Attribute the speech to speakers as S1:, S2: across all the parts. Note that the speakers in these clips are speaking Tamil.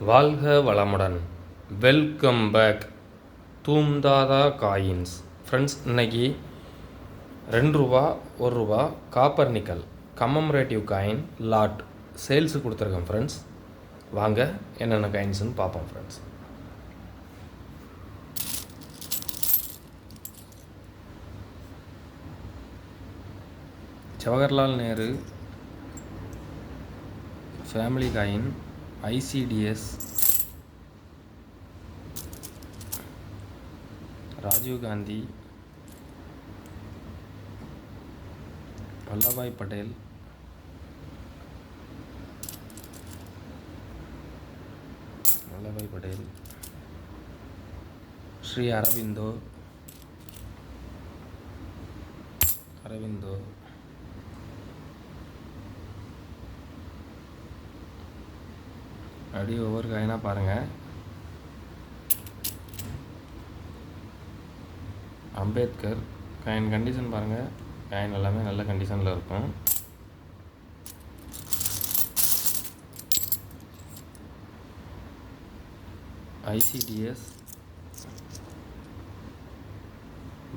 S1: வாழ்க வளமுடன். வெல்கம் பேக் தூம்தாதா காயின்ஸ். ஃப்ரெண்ட்ஸ், இன்றைக்கி ரூ. 2 ரூபா copper nickel commemorative coin lot sales கொடுத்துருக்கேன். ஃப்ரெண்ட்ஸ், வாங்க என்னென்ன காயின்ஸ்னு பார்ப்போம். Friends, Jawaharlal Nehru family coin, ICDS, Rajiv Gandhi, Vallabhbhai Patel, Sri Aurobindo, அப்படி ஒவ்வொரு காயினாக பாருங்கள். அம்பேத்கர் காயின் கண்டிஷன் பாருங்கள். காயின் எல்லாமே நல்ல கண்டிஷனில் இருக்கும். ICDS,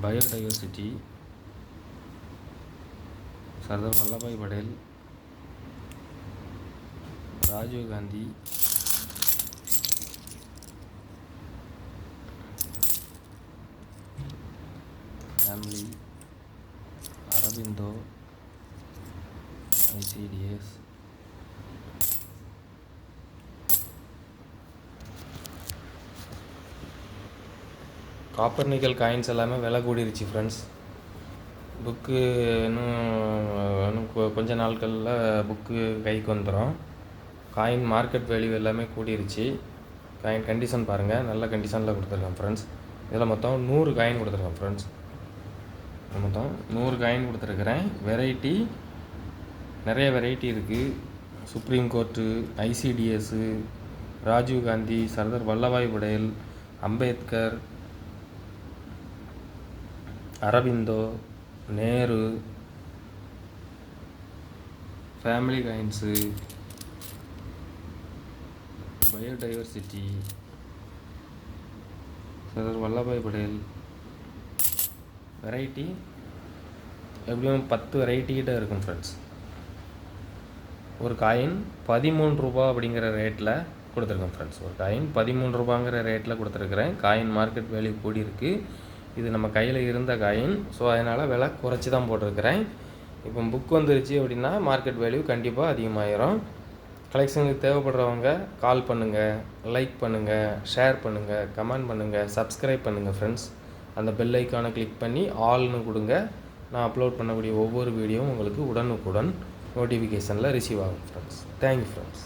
S1: biodiversity, Sardar Vallabhbhai Patel, Rajiv Gandhi, family, Aurobindo, ICDS, copper nickel coins எல்லாமே விலை கூடிருச்சு. ஃப்ரெண்ட்ஸ், புக்கு இன்னும் கொஞ்ச நாட்களில் புக்கு கைக்கு வந்துடும். காயின் மார்க்கெட் வேல்யூ எல்லாமே கூடிருச்சு. காயின் கண்டிஷன் பாருங்கள், நல்ல கண்டிஷனில் கொடுத்துருக்கேன். ஃப்ரெண்ட்ஸ், இதில் மொத்தம் 100 காயின் கொடுத்துருக்கேன். ஃப்ரெண்ட்ஸ், மொத்தம் 100 காயின் கொடுத்துருக்குறேன். வெரைட்டி நிறைய வெரைட்டி இருக்குது. Supreme court, ICDS, Rajiv Gandhi, Sardar Vallabhbhai Patel, Ambedkar, Aurobindo, Nehru, family coins, biodiversity, Sardar Vallabhbhai Patel. Variety எப்படியும் 10 வெரைட்டிகிட்ட இருக்கும். ஃப்ரெண்ட்ஸ், ஒரு காயின் 13 ரூபா அப்படிங்கிற ரேட்டில் கொடுத்துருக்கேன். ஃப்ரெண்ட்ஸ், ஒரு காயின் 13 ரூபாங்கிற ரேட்டில் கொடுத்துருக்குறேன். காயின் மார்க்கெட் வேல்யூ கூடி இருக்குது. இது நம்ம கையில் இருந்த காயின், ஸோ அதனால் விலை குறைச்சி தான் போட்டிருக்கிறேன். இப்போ புக் வந்துருச்சு அப்படின்னா மார்க்கெட் வேல்யூ கண்டிப்பாக அதிகமாகிடும். கலெக்ஷனுக்கு தேவைப்படுறவங்க கால் பண்ணுங்கள், லைக் பண்ணுங்கள், ஷேர் பண்ணுங்கள், கமெண்ட் பண்ணுங்கள், சப்ஸ்கிரைப் பண்ணுங்கள். ஃப்ரெண்ட்ஸ், அந்த பெல் ஐக்கானை கிளிக் பண்ணி ஆல்னு கொடுங்க. நான் அப்லோட் பண்ணக்கூடிய ஒவ்வொரு வீடியோவும் உங்களுக்கு உடனுக்குடன் நோட்டிஃபிகேஷனில் ரிசீவ் ஆகும். Friends, thank you. ஃப்ரெண்ட்ஸ்.